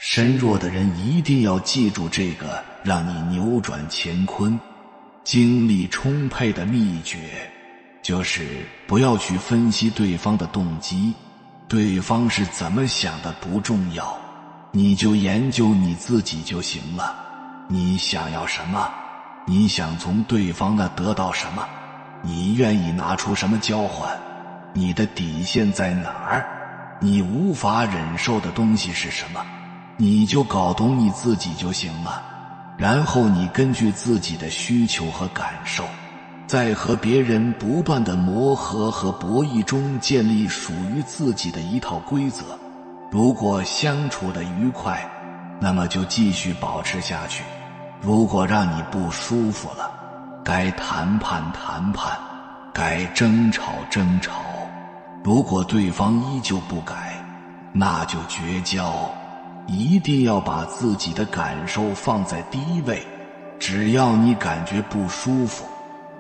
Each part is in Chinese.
身弱的人一定要记住这个让你扭转乾坤、精力充沛的秘诀，就是不要去分析对方的动机，对方是怎么想的不重要，你就研究你自己就行了。你想要什么？你想从对方那得到什么？你愿意拿出什么交换？你的底线在哪儿？你无法忍受的东西是什么？你就搞懂你自己就行了。然后你根据自己的需求和感受，在和别人不断的磨合和博弈中建立属于自己的一套规则。如果相处的愉快，那么就继续保持下去。如果让你不舒服了，该谈判谈判，该争吵争吵。如果对方依旧不改，那就绝交。一定要把自己的感受放在第一位。只要你感觉不舒服，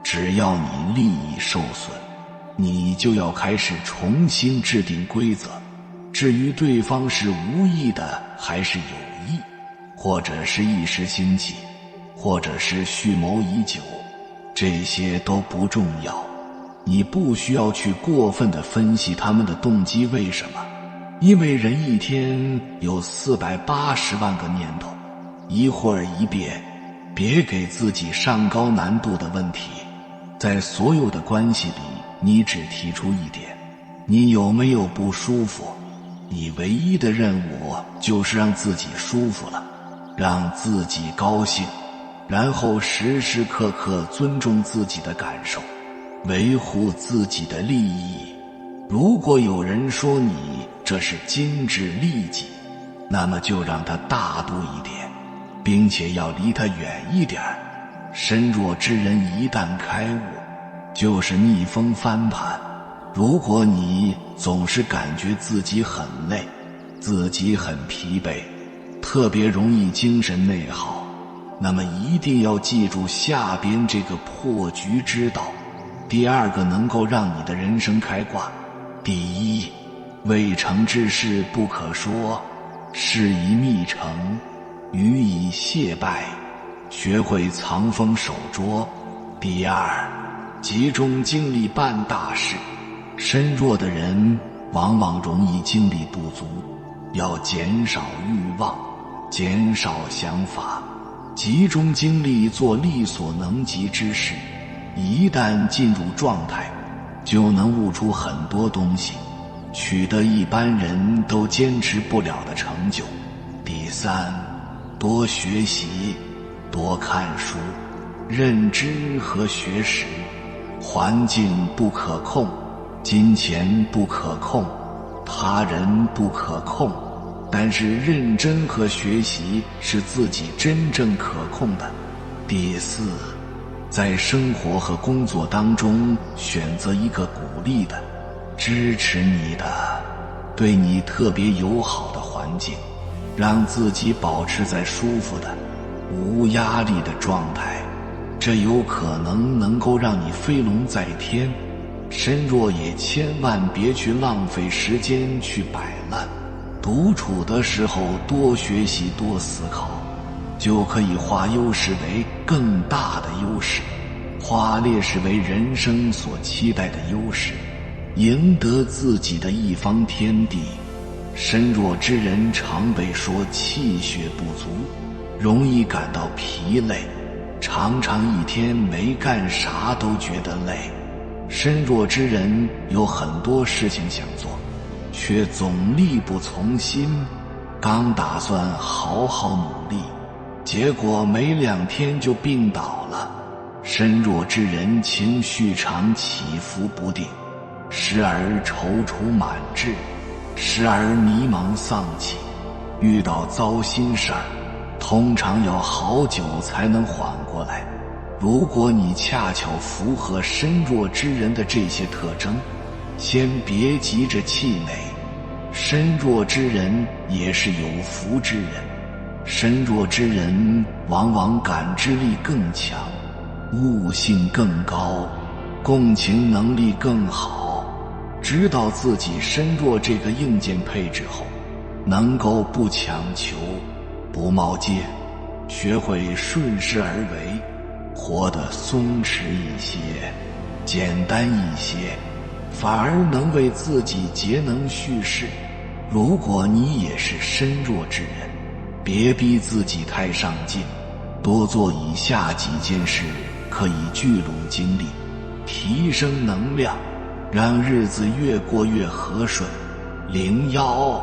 只要你利益受损，你就要开始重新制定规则。至于对方是无意的还是有意，或者是一时兴起，或者是蓄谋已久，这些都不重要。你不需要去过分地分析他们的动机为什么，因为人一天有480万个念头，一会儿一变。别给自己上高难度的问题。在所有的关系里，你只提出一点：你有没有不舒服？你唯一的任务就是让自己舒服了，让自己高兴，然后时时刻刻尊重自己的感受，维护自己的利益。如果有人说你这是精致利己，那么就让他大度一点，并且要离他远一点。身弱之人一旦开悟，就是逆风翻盘。如果你总是感觉自己很累，自己很疲惫，特别容易精神内耗，那么一定要记住下边这个破局之道。第二个能够让你的人生开挂。第一，未成之事不可说，事已密成，予以谢拜，学会藏锋守拙。第二，集中精力办大事。身弱的人往往容易精力不足，要减少欲望，减少想法，集中精力做力所能及之事。一旦进入状态，就能悟出很多东西，取得一般人都坚持不了的成就。第三，多学习，多看书，认知和学识。环境不可控，金钱不可控，他人不可控，但是认真和学习是自己真正可控的。第四，在生活和工作当中选择一个鼓励的、支持你的、对你特别友好的环境，让自己保持在舒服的、无压力的状态，这有可能够让你飞龙在天。身弱也千万别去浪费时间去摆烂。独处的时候多学习多思考，就可以化优势为更大的优势，化劣势为人生所期待的优势，赢得自己的一方天地。身弱之人常被说气血不足，容易感到疲累，常常一天没干啥都觉得累。身弱之人有很多事情想做，却总力不从心，刚打算好好努力，结果没2天就病倒了。身弱之人情绪常起伏不定，时而踌躇满志，时而迷茫丧气，遇到糟心事儿，通常要好久才能缓过来。如果你恰巧符合身弱之人的这些特征，先别急着气馁。身弱之人也是有福之人，身弱之人往往感知力更强，悟性更高，共情能力更好。知道自己身弱这个硬件配置后，能够不强求，不冒进，学会顺势而为，活得松弛一些，简单一些，反而能为自己节能蓄势。如果你也是身弱之人，别逼自己太上进，多做以下几件事，可以聚拢精力，提升能量，让日子越过越和顺。01，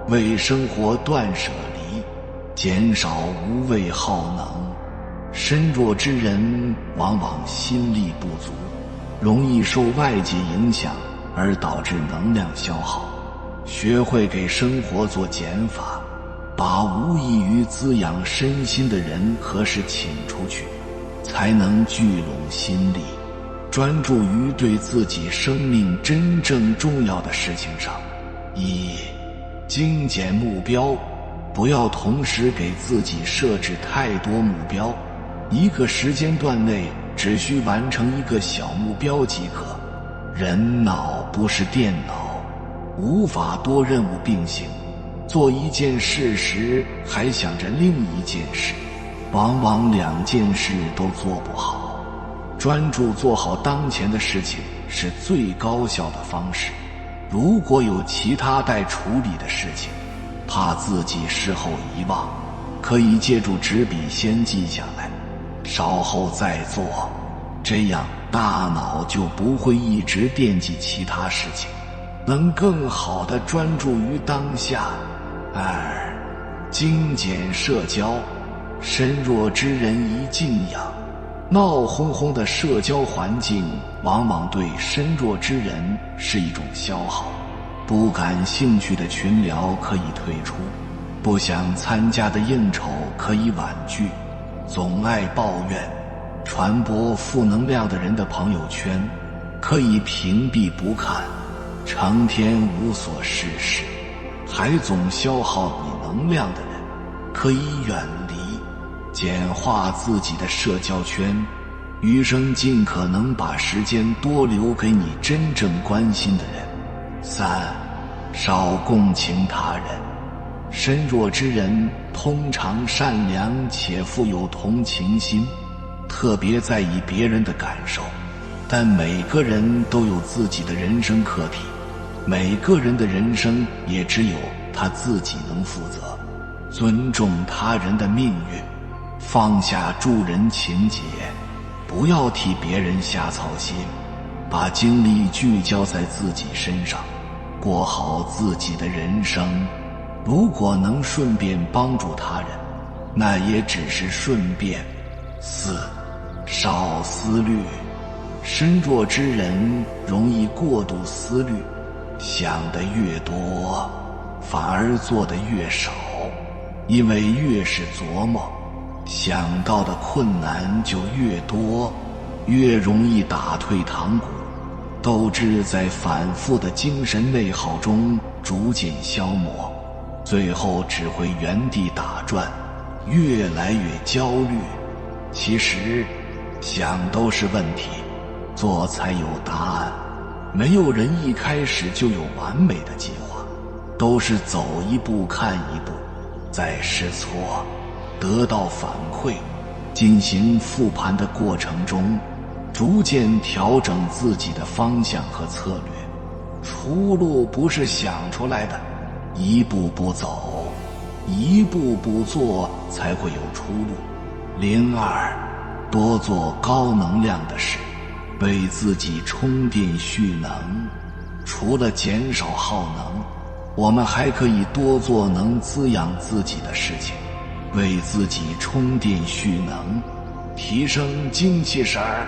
为生活断舍离，减少无谓耗能。身弱之人往往心力不足，容易受外界影响而导致能量消耗。学会给生活做减法，把无益于滋养身心的人和事请出去，才能聚拢心力，专注于对自己生命真正重要的事情上。精简目标，不要同时给自己设置太多目标，一个时间段内只需完成一个小目标即可。人脑不是电脑，无法多任务并行，做一件事时还想着另一件事，往往两件事都做不好。专注做好当前的事情是最高效的方式。如果有其他待处理的事情，怕自己事后遗忘，可以借助纸笔先记下来，稍后再做，这样大脑就不会一直惦记其他事情，能更好地专注于当下。精简社交，身弱之人宜静养。闹哄哄的社交环境往往对身弱之人是一种消耗，不感兴趣的群聊可以退出，不想参加的应酬可以婉拒，总爱抱怨、传播负能量的人的朋友圈可以屏蔽不看，成天无所事事，还总消耗你能量的人可以远离，简化自己的社交圈，余生尽可能把时间多留给你真正关心的人。少共情他人，身弱之人通常善良且富有同情心，特别在意别人的感受，但每个人都有自己的人生课题，每个人的人生也只有他自己能负责。尊重他人的命运，放下助人情节，不要替别人瞎操心，把精力聚焦在自己身上，过好自己的人生。如果能顺便帮助他人，那也只是顺便。少思虑，身弱之人容易过度思虑，想得越多，反而做得越少，因为越是琢磨，想到的困难就越多，越容易打退堂鼓，斗志在反复的精神内耗中逐渐消磨，最后只会原地打转，越来越焦虑。其实想都是问题，做才有答案。没有人一开始就有完美的计划，都是走一步看一步，在试错，得到反馈，进行复盘的过程中，逐渐调整自己的方向和策略。出路不是想出来的，一步步走，一步步做，才会有出路。多做高能量的事，为自己充电蓄能。除了减少耗能，我们还可以多做能滋养自己的事情，为自己充电蓄能，提升精气神儿。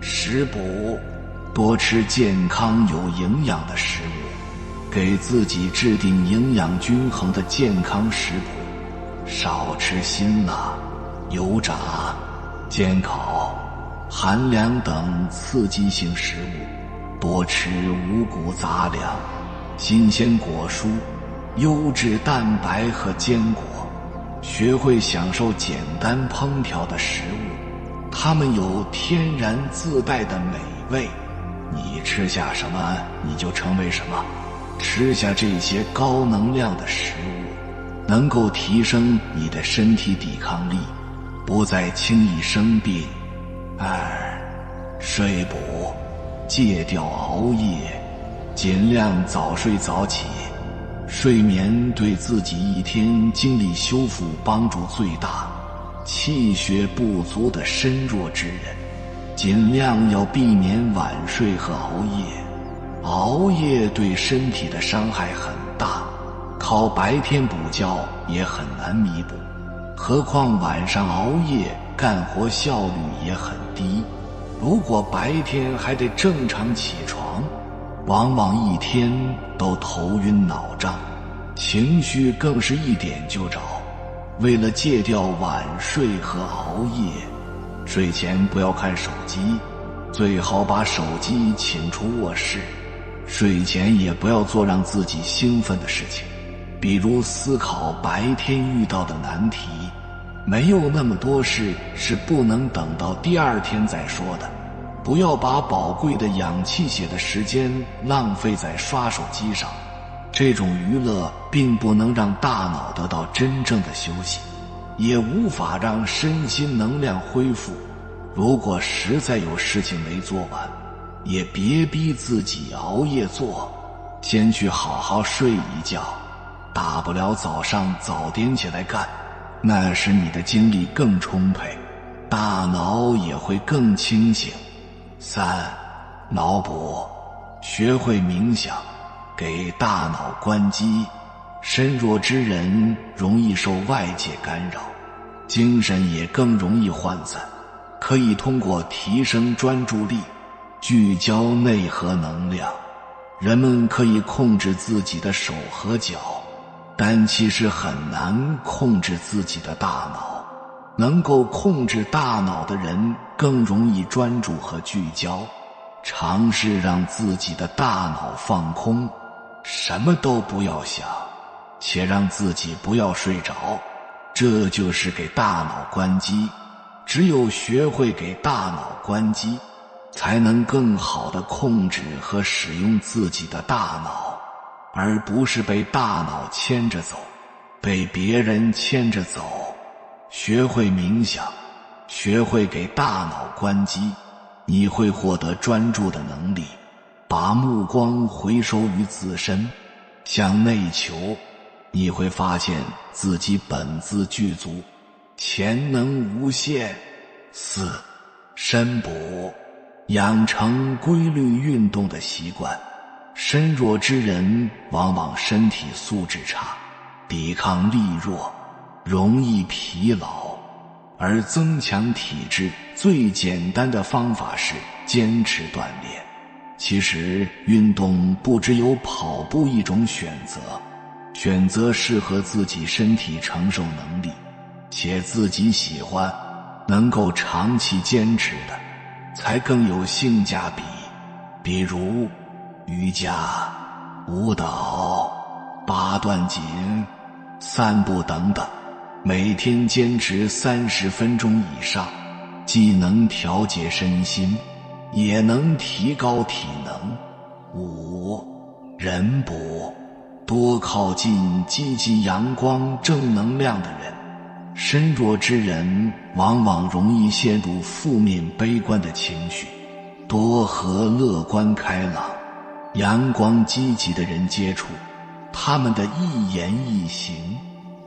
食补，多吃健康有营养的食物，给自己制定营养均衡的健康食谱，少吃辛辣、油炸、煎烤、寒凉等刺激性食物，多吃五谷杂粮、新鲜果蔬、优质蛋白和坚果，学会享受简单烹调的食物，它们有天然自带的美味，你吃下什么你就成为什么。吃下这些高能量的食物，能够提升你的身体抵抗力，不再轻易生病。2. 睡补，戒掉熬夜，尽量早睡早起。睡眠对自己一天精力修复帮助最大，气血不足的身弱之人，尽量要避免晚睡和熬夜。熬夜对身体的伤害很大，靠白天补觉也很难弥补，何况晚上熬夜干活效率也很低。如果白天还得正常起床，往往一天都头晕脑胀，情绪更是一点就着。为了戒掉晚睡和熬夜，睡前不要看手机，最好把手机请出卧室。睡前也不要做让自己兴奋的事情，比如思考白天遇到的难题。没有那么多事是不能等到第二天再说的。不要把宝贵的养气血的时间浪费在刷手机上，这种娱乐并不能让大脑得到真正的休息，也无法让身心能量恢复。如果实在有事情没做完，也别逼自己熬夜做，先去好好睡一觉，大不了早上早点起来干，那时你的精力更充沛，大脑也会更清醒。3. 脑补，学会冥想，给大脑关机。身弱之人容易受外界干扰，精神也更容易涣散，可以通过提升专注力，聚焦内核能量。人们可以控制自己的手和脚，但其实很难控制自己的大脑。能够控制大脑的人更容易专注和聚焦。尝试让自己的大脑放空，什么都不要想，且让自己不要睡着，这就是给大脑关机。只有学会给大脑关机，才能更好地控制和使用自己的大脑，而不是被大脑牵着走，被别人牵着走。学会冥想，学会给大脑关机，你会获得专注的能力，把目光回收于自身，向内求，你会发现自己本自具足，潜能无限。4. 身补，养成规律运动的习惯。身弱之人往往身体素质差，抵抗力弱，容易疲劳，而增强体质最简单的方法是坚持锻炼。其实运动不只有跑步一种选择，选择适合自己身体承受能力，且自己喜欢，能够长期坚持的，才更有性价比。比如瑜伽、舞蹈、八段锦、散步等等，每天坚持30分钟以上，既能调节身心，也能提高体能。5. 人补，多靠近积极阳光正能量的人。身弱之人往往容易陷入负面悲观的情绪，多和乐观开朗、阳光积极的人接触，他们的一言一行，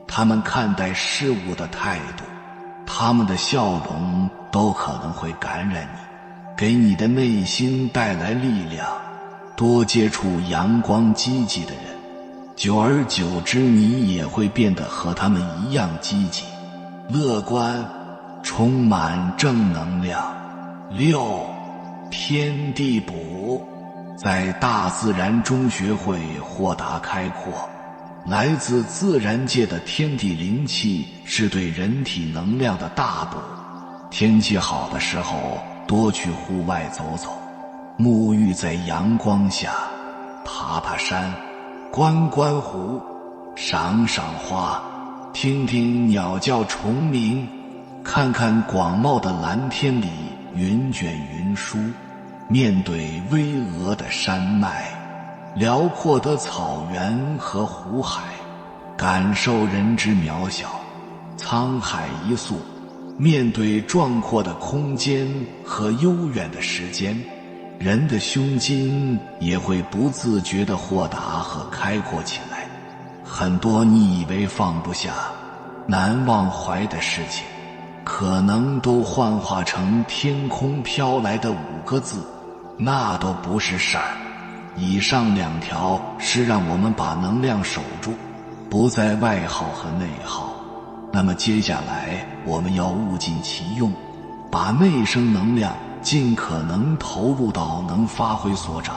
他们看待事物的态度，他们的笑容都可能会感染你，给你的内心带来力量。多接触阳光积极的人，久而久之你也会变得和他们一样积极、乐观，充满正能量。6. 天地补，在大自然中学会豁达开阔。来自自然界的天地灵气是对人体能量的大补。天气好的时候，多去户外走走，沐浴在阳光下，爬爬山，观观湖，赏赏花，听听鸟叫虫鸣，看看广袤的蓝天里云卷云舒，面对巍峨的山脉，辽阔的草原和湖海，感受人之渺小。沧海一粟，面对壮阔的空间和悠远的时间，人的胸襟也会不自觉地豁达和开阔起来。很多你以为放不下、难忘怀的事情，可能都幻化成天空飘来的5个字，那都不是事儿。以上2条是让我们把能量守住，不再外耗和内耗。那么接下来我们要物尽其用，把内生能量尽可能投入到能发挥所长、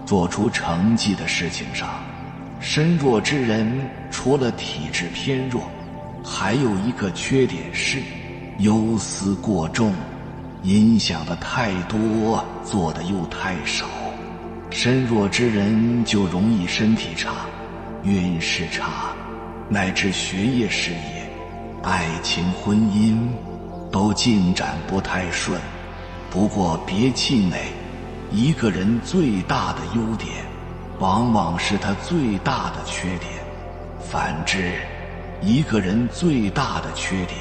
做出成绩的事情上。身弱之人除了体质偏弱，还有一个缺点是忧思过重，影响的太多，做的又太少。身弱之人就容易身体差、运势差，乃至学业事业、爱情婚姻都进展不太顺。不过别气馁，一个人最大的优点往往是他最大的缺点，反之一个人最大的缺点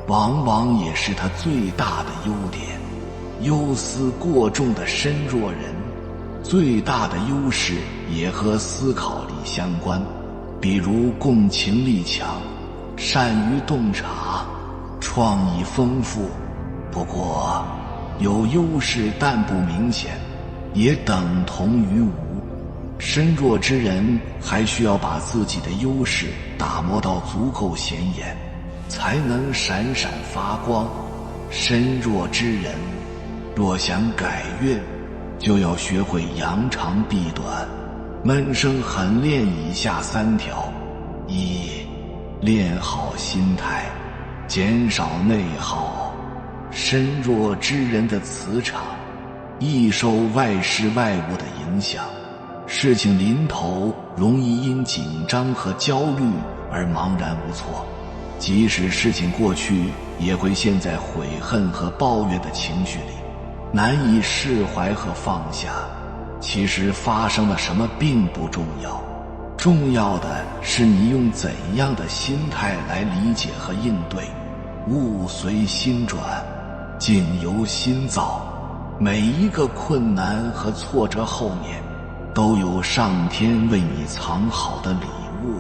往往也是他最大的优点。忧思过重的身弱人最大的优势也和思考力相关，比如共情力强，善于洞察，创意丰富。不过有优势但不明显，也等同于无。身弱之人还需要把自己的优势打磨到足够显眼，才能闪闪发光。身弱之人若想改运，就要学会扬长避短，闷声狠练以下3条：一、练好心态，减少内耗。身弱之人的磁场易受外事外物的影响，事情临头容易因紧张和焦虑而茫然无措，即使事情过去，也会陷在悔恨和抱怨的情绪里，难以释怀和放下。其实发生了什么并不重要，重要的是你用怎样的心态来理解和应对。物随心转，境由心造。每一个困难和挫折后面都有上天为你藏好的礼物。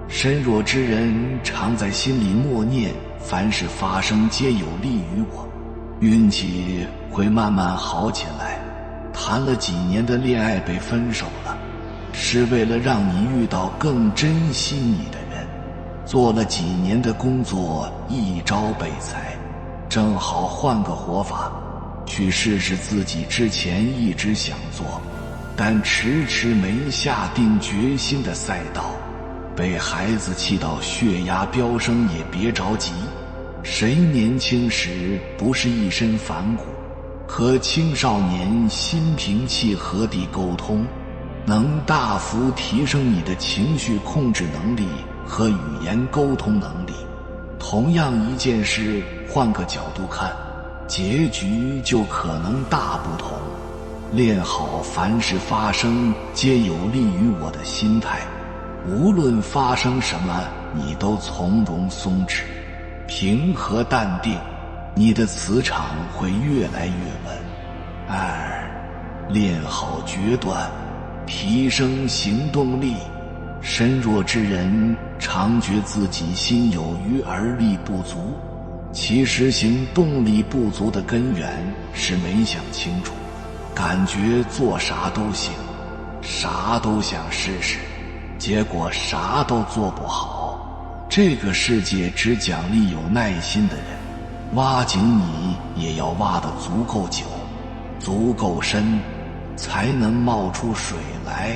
身弱之人常在心里默念，凡事发生皆有利于我，运气会慢慢好起来。谈了几年的恋爱被分手了，是为了让你遇到更珍惜你的人。做了几年的工作，一朝被裁，正好换个活法，去试试自己之前一直想做但迟迟没下定决心的赛道。被孩子气到血压飙升也别着急，谁年轻时不是一身反骨？和青少年心平气和地沟通，能大幅提升你的情绪控制能力和语言沟通能力。同样一件事，换个角度看，结局就可能大不同。练好凡事发生皆有利于我的心态，无论发生什么，你都从容松弛，平和淡定，你的磁场会越来越稳。二、练好决断，提升行动力。身弱之人常觉自己心有余而力不足，其实行动力不足的根源是没想清楚，感觉做啥都行，啥都想试试，结果啥都做不好。这个世界只奖励有耐心的人，挖井你也要挖得足够久、足够深，才能冒出水来。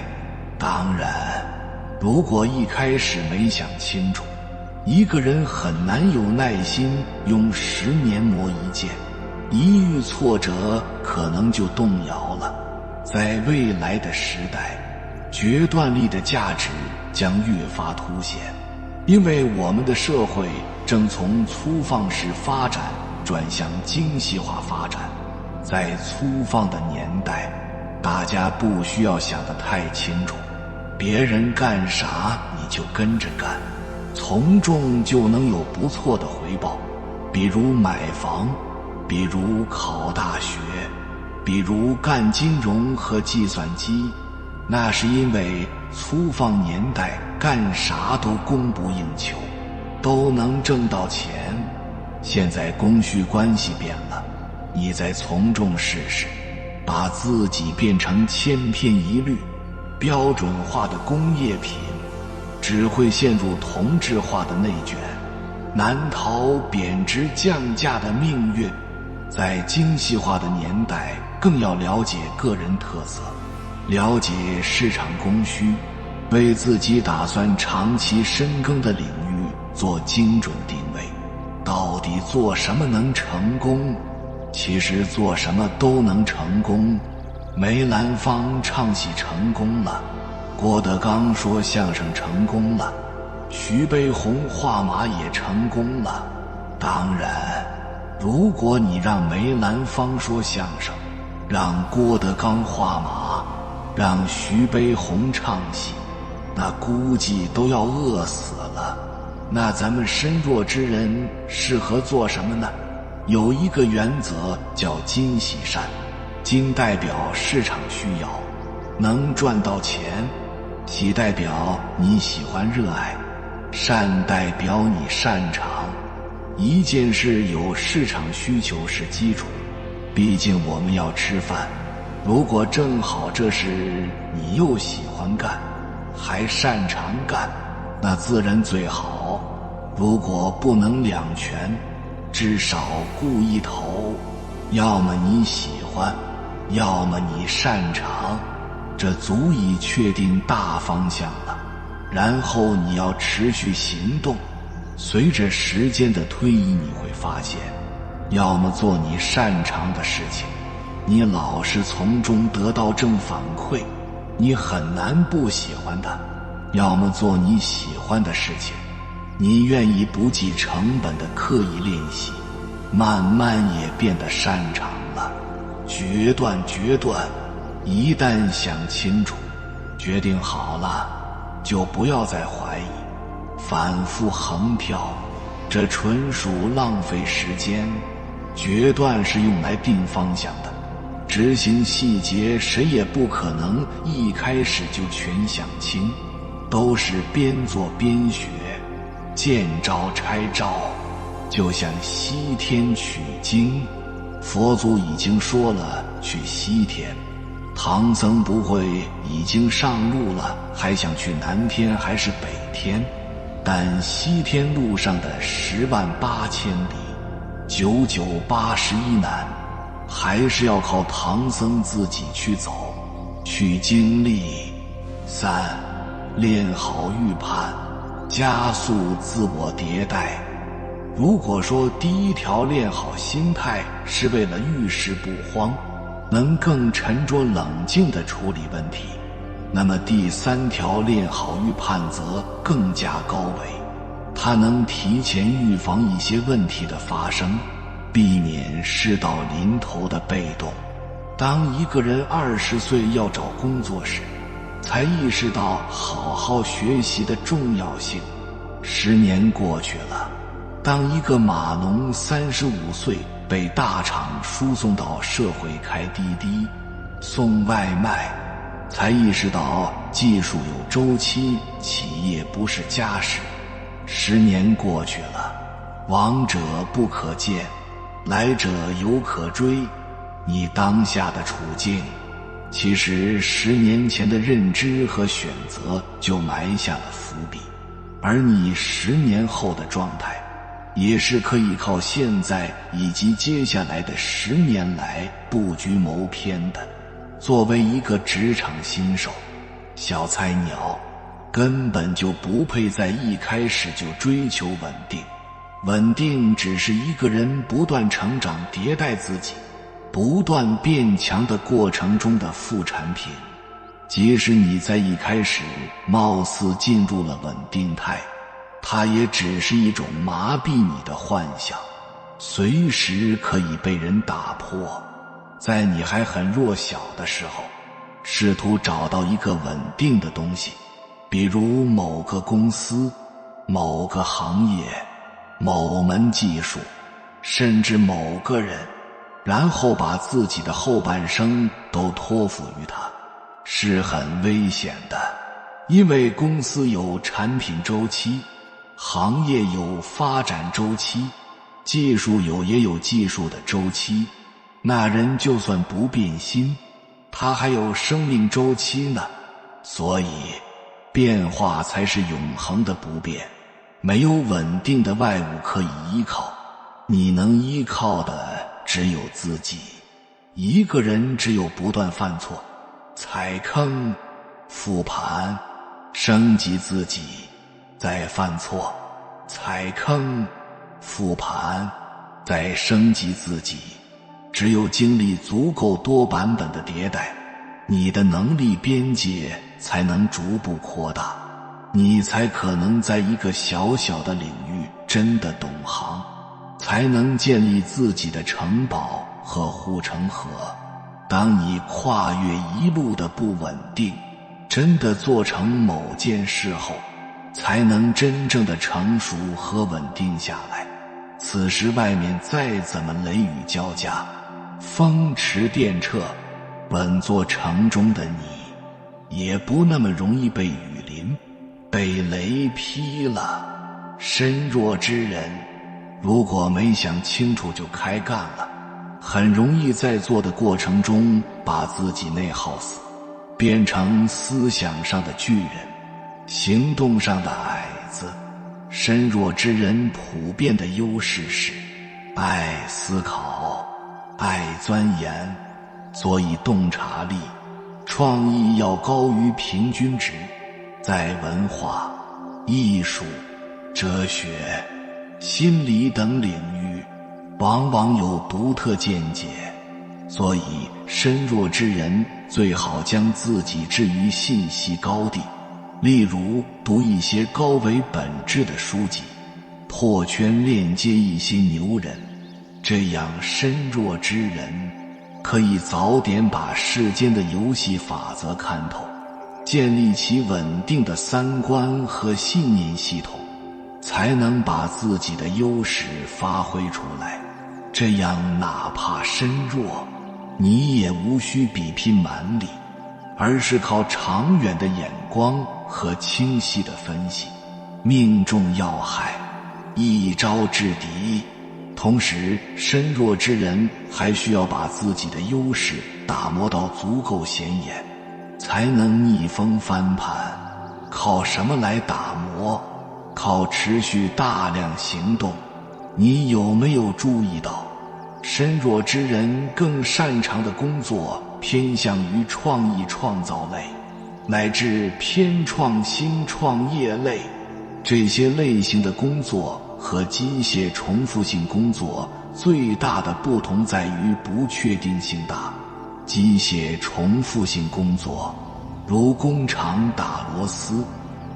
当然，如果一开始没想清楚，一个人很难有耐心用10年磨一剑，一遇挫折可能就动摇了。在未来的时代，决断力的价值将越发凸显，因为我们的社会正从粗放式发展转向精细化发展。在粗放的年代，大家不需要想得太清楚，别人干啥你就跟着干，从众就能有不错的回报，比如买房，比如考大学，比如干金融和计算机。那是因为粗放年代干啥都供不应求，都能挣到钱。现在供需关系变了，你再从众试试，把自己变成千篇一律标准化的工业品，只会陷入同质化的内卷，难逃贬值降价的命运。在精细化的年代，更要了解个人特色，了解市场供需，为自己打算长期深耕的领域做精准定位。到底做什么能成功？其实做什么都能成功。梅兰芳唱戏成功了，郭德纲说相声成功了，徐悲鸿画马也成功了。当然，如果你让梅兰芳说相声，让郭德纲画马，让徐悲鸿唱戏，那估计都要饿死了。那咱们身弱之人适合做什么呢？有一个原则叫精喜善，精代表市场需要，能赚到钱；喜代表你喜欢热爱，善代表你擅长。一件事有市场需求是基础，毕竟我们要吃饭。如果正好这事你又喜欢干，还擅长干，那自然最好。如果不能两全，至少顾一头，要么你喜欢，要么你擅长，这足以确定大方向了。然后你要持续行动，随着时间的推移，你会发现，要么做你擅长的事情，你老是从中得到正反馈，你很难不喜欢它；要么做你喜欢的事情，你愿意不计成本的刻意练习，慢慢也变得擅长了。决断，一旦想清楚，决定好了，就不要再怀疑，反复横跳，这纯属浪费时间。决断是用来定方向的，执行细节谁也不可能一开始就全想清，都是边做边学，见招拆招。就像西天取经，佛祖已经说了去西天，唐僧不会已经上路了，还想去南天还是北天？但西天路上的108000里，981难，还是要靠唐僧自己去走，去经历。3. 练好预判，加速自我迭代。如果说第一条练好心态是为了遇事不慌，能更沉着冷静地处理问题，那么第3条练好预判则更加高维，它能提前预防一些问题的发生，避免事到临头的被动。当一个人20岁要找工作时，才意识到好好学习的重要性。10年过去了，当一个码农35岁被大厂输送到社会开滴滴、送外卖，才意识到技术有周期，企业不是家事。10年过去了，往者不可见，来者犹可追。你当下的处境，其实10年前的认知和选择就埋下了伏笔，而你10年后的状态，也是可以靠现在以及接下来的10年来布局谋篇的。作为一个职场新手，小菜鸟根本就不配在一开始就追求稳定，稳定只是一个人不断成长迭代自己，不断变强的过程中的副产品。即使你在一开始貌似进入了稳定态，它也只是一种麻痹你的幻想，随时可以被人打破。在你还很弱小的时候，试图找到一个稳定的东西，比如某个公司、某个行业、某门技术，甚至某个人，然后把自己的后半生都托付于他，是很危险的。因为公司有产品周期，行业有发展周期，技术也有技术的周期，那人就算不变心，他还有生命周期呢。所以变化才是永恒的不变，没有稳定的外物可以依靠，你能依靠的只有自己。一个人只有不断犯错、踩坑、复盘、升级自己，再犯错、踩坑、复盘，再升级自己。只有经历足够多版本的迭代，你的能力边界才能逐步扩大，你才可能在一个小小的领域真的懂行，才能建立自己的城堡和护城河。当你跨越一路的不稳定，真的做成某件事后，才能真正的成熟和稳定下来。此时外面再怎么雷雨交加，风驰电掣，稳坐城中的你也不那么容易被雨淋、被雷劈了。身弱之人如果没想清楚就开干了，很容易在做的过程中把自己内耗死，变成思想上的巨人，行动上的矮子。身弱之人普遍的优势是爱思考、爱钻研，所以洞察力、创意要高于平均值，在文化、艺术、哲学、心理等领域往往有独特见解，所以身弱之人最好将自己置于信息高地，例如读一些高为本质的书籍，破圈链接一些牛人，这样身弱之人可以早点把世间的游戏法则看透，建立起稳定的三观和信念系统，才能把自己的优势发挥出来。这样哪怕身弱，你也无需比拼蛮力，而是靠长远的眼光和清晰的分析，命中要害，一招制敌。同时身弱之人还需要把自己的优势打磨到足够显眼，才能逆风翻盘。靠什么来打磨？靠持续大量行动。你有没有注意到，身弱之人更擅长的工作偏向于创意创造类，乃至偏创新创业类？这些类型的工作和机械重复性工作最大的不同在于不确定性大。机械重复性工作，如工厂打螺丝、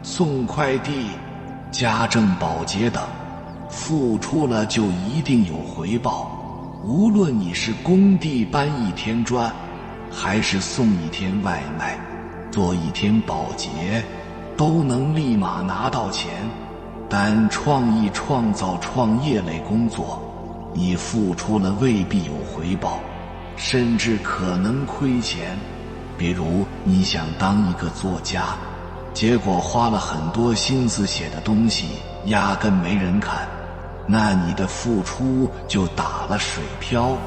送快递、家政保洁等，付出了就一定有回报。无论你是工地搬一天砖，还是送一天外卖、做一天保洁，都能立马拿到钱。但创意创造创业类工作，你付出了未必有回报，甚至可能亏钱。比如你想当一个作家，结果花了很多心思写的东西压根没人看，那你的付出就打了水漂。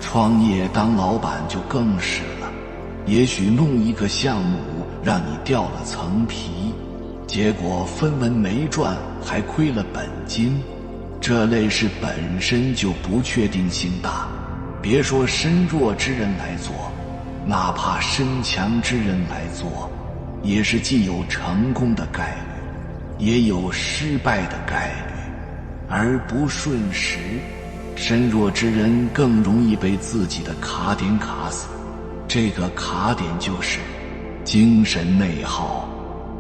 创业当老板就更是了，也许弄一个项目让你掉了层皮，结果分文没赚，还亏了本金。这类事本身就不确定性大，别说身弱之人来做，哪怕身强之人来做，也是既有成功的概率，也有失败的概率，而不瞬时。身弱之人更容易被自己的卡点卡死，这个卡点就是精神内耗、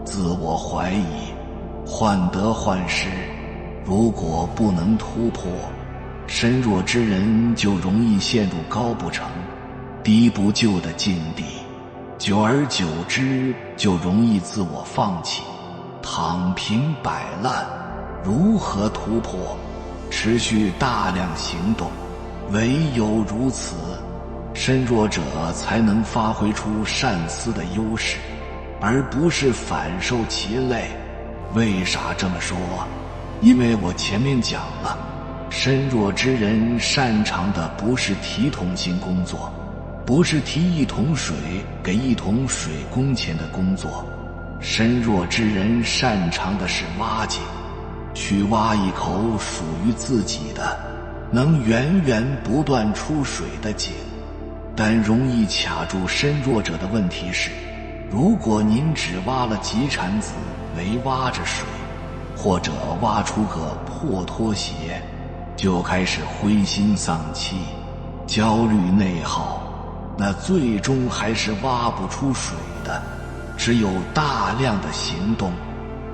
自我怀疑、患得患失。如果不能突破，身弱之人就容易陷入高不成低不就的境地。久而久之就容易自我放弃，躺平摆烂。如何突破？持续大量行动，唯有如此，身弱者才能发挥出善思的优势，而不是反受其累。为啥这么说？因为我前面讲了，身弱之人擅长的不是提桶型工作，不是提一桶水给一桶水工钱的工作，身弱之人擅长的是挖井，去挖一口属于自己的能源源不断出水的井。但容易卡住身弱者的问题是，如果您只挖了几铲子没挖着水，或者挖出个破拖鞋，就开始灰心丧气、焦虑内耗，那最终还是挖不出水的。只有大量的行动，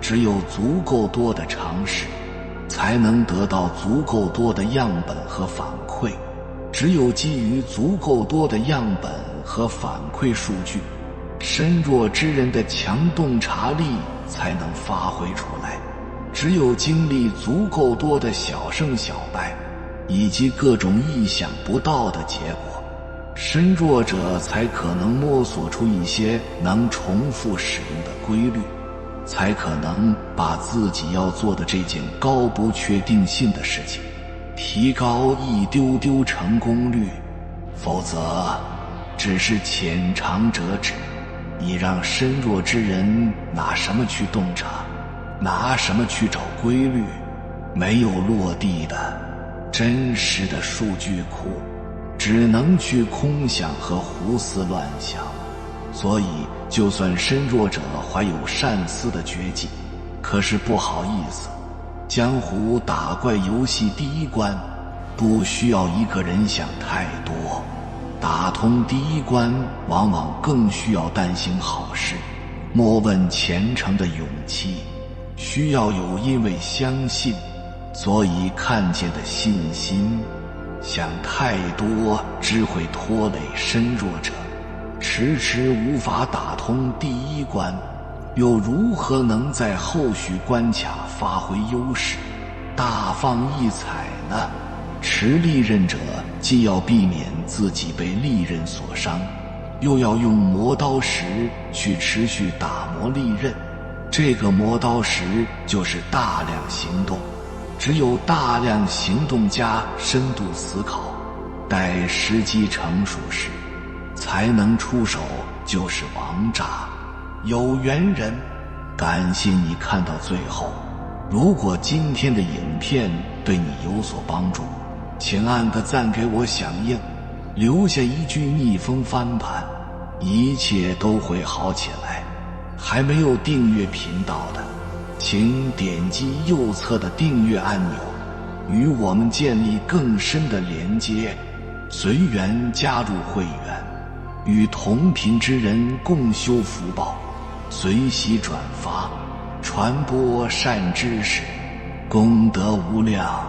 只有足够多的尝试，才能得到足够多的样本和反馈。只有基于足够多的样本和反馈数据，身弱之人的强洞察力才能发挥出来。只有经历足够多的小胜小败，以及各种意想不到的结果，身弱者才可能摸索出一些能重复使用的规律，才可能把自己要做的这件高不确定性的事情提高一丢丢成功率。否则只是浅尝辄止，你让身弱之人拿什么去洞察，拿什么去找规律？没有落地的真实的数据库，只能去空想和胡思乱想。所以就算身弱者怀有善思的绝技，可是不好意思，江湖打怪游戏第一关不需要一个人想太多，打通第一关往往更需要但行好事，莫问前程的勇气，需要有因为相信所以看见的信心。想太多只会拖累身弱者，迟迟无法打通第一关，又如何能在后续关卡发挥优势，大放异彩呢？持利刃者既要避免自己被利刃所伤，又要用磨刀石去持续打磨利刃。这个磨刀石就是大量行动，只有大量行动加深度思考，待时机成熟时才能出手，就是王炸。有缘人，感谢你看到最后。如果今天的影片对你有所帮助，请按个赞给我响应，留下一句逆风翻盘，一切都会好起来。还没有订阅频道的，请点击右侧的订阅按钮，与我们建立更深的连接，随缘加入会员，与同频之人共修福报，随喜转发，传播善知识，功德无量。